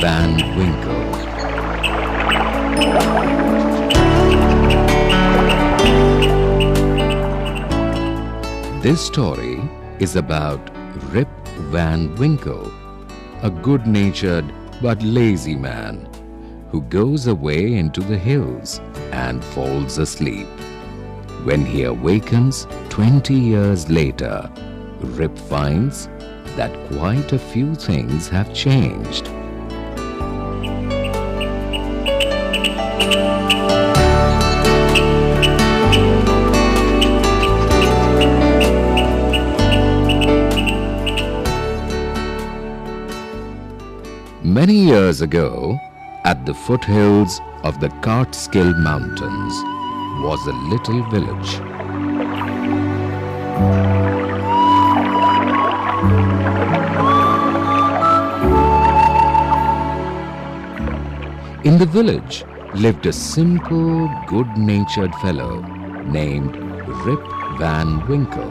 Van Winkle. This story is about Rip Van Winkle, a good-natured but lazy man who goes away into the hills and falls asleep. When he awakens 20 years later, Rip finds that quite a few things have changed. Many years ago, at the foothills of the Catskill Mountains was a little village. In the village lived a simple, good-natured fellow named Rip Van Winkle.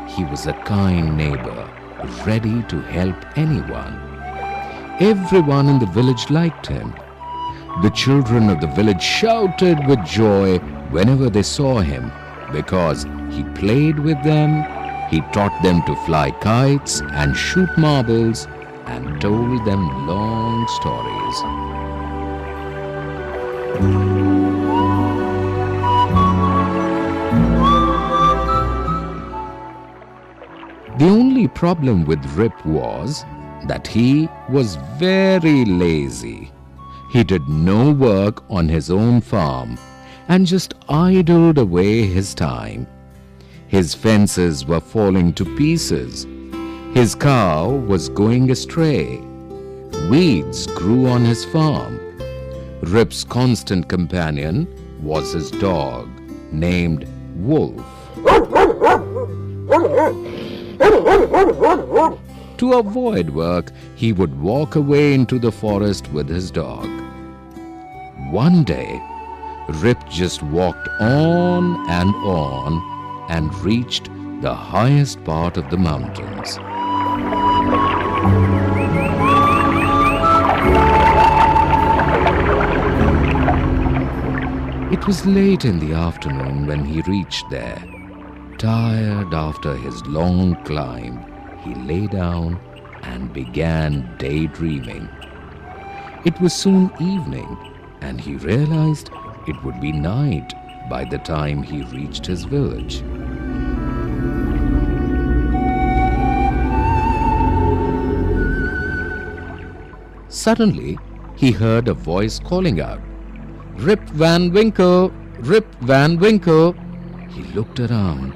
He was a kind neighbor, ready to help anyone. Everyone in the village liked him. The children of the village shouted with joy whenever they saw him because he played with them, he taught them to fly kites and shoot marbles, and told them long stories. The only problem with Rip was that he was very lazy. He did no work on his own farm and just idled away his time. His fences were falling to pieces. His cow was going astray. Weeds grew on his farm. Rip's constant companion was his dog, named Wolf. To avoid work, he would walk away into the forest with his dog. One day, Rip just walked on and reached the highest part of the mountains. It was late in the afternoon when he reached there. Tired after his long climb, he lay down and began daydreaming. It was soon evening, and he realized it would be night by the time he reached his village. Suddenly, he heard a voice calling out, "Rip Van Winkle! Rip Van Winkle!" He looked around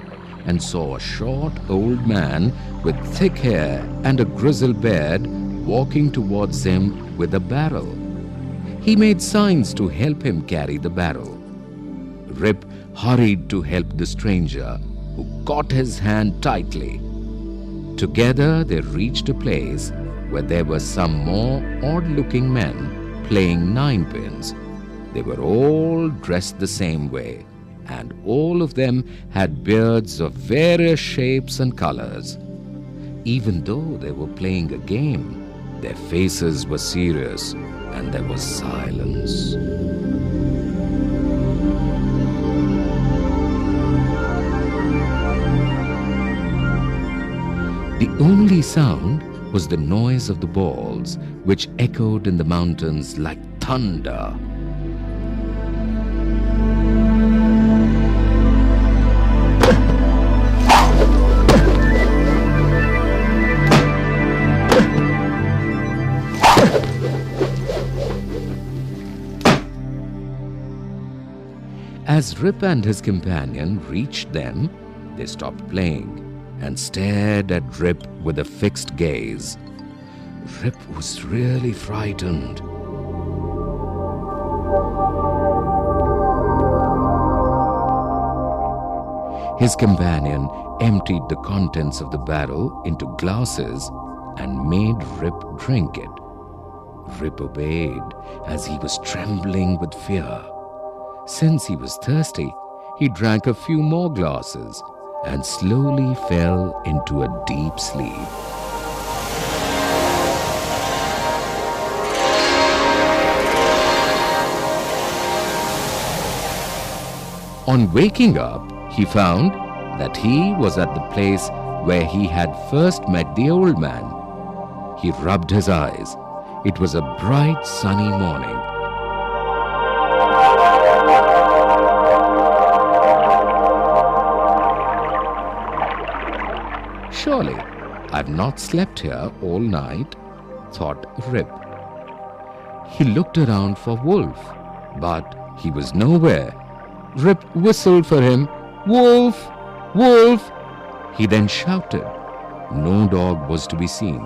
and saw a short old man with thick hair and a grizzled beard walking towards him with a barrel. He made signs to help him carry the barrel. Rip hurried to help the stranger, who caught his hand tightly. Together they reached a place where there were some more odd-looking men playing ninepins. They were all dressed the same way, and all of them had beards of various shapes and colors. Even though they were playing a game, their faces were serious and there was silence. The only sound was the noise of the balls, which echoed in the mountains like thunder. As Rip and his companion reached them, they stopped playing and stared at Rip with a fixed gaze. Rip was really frightened. His companion emptied the contents of the barrel into glasses and made Rip drink it. Rip obeyed as he was trembling with fear. Since he was thirsty, he drank a few more glasses and slowly fell into a deep sleep. On waking up, he found that he was at the place where he had first met the old man. He rubbed his eyes. It was a bright, sunny morning. Surely, I've not slept here all night, thought Rip. He looked around for Wolf, but he was nowhere. Rip whistled for him. Wolf! Wolf! He then shouted. No dog was to be seen.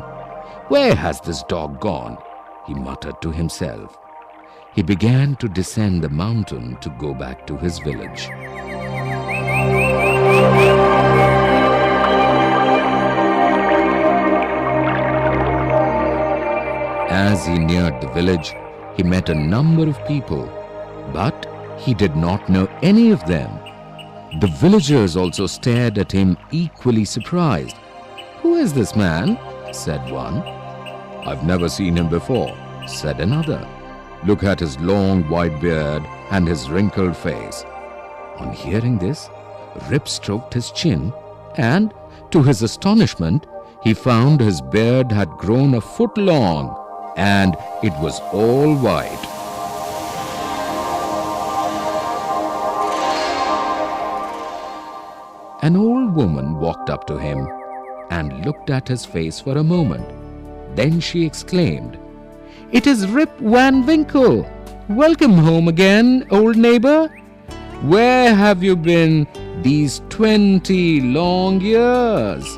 Where has this dog gone? He muttered to himself. He began to descend the mountain to go back to his village. As he neared the village, he met a number of people, but he did not know any of them. The villagers also stared at him, equally surprised. "Who is this man?" said one. "I've never seen him before," said another. "Look at his long white beard and his wrinkled face." On hearing this, Rip stroked his chin and, to his astonishment, he found his beard had grown a foot long and it was all white. An old woman walked up to him and looked at his face for a moment. Then she exclaimed, "It is Rip Van Winkle! Welcome home again, old neighbor! Where have you been these 20 long years?"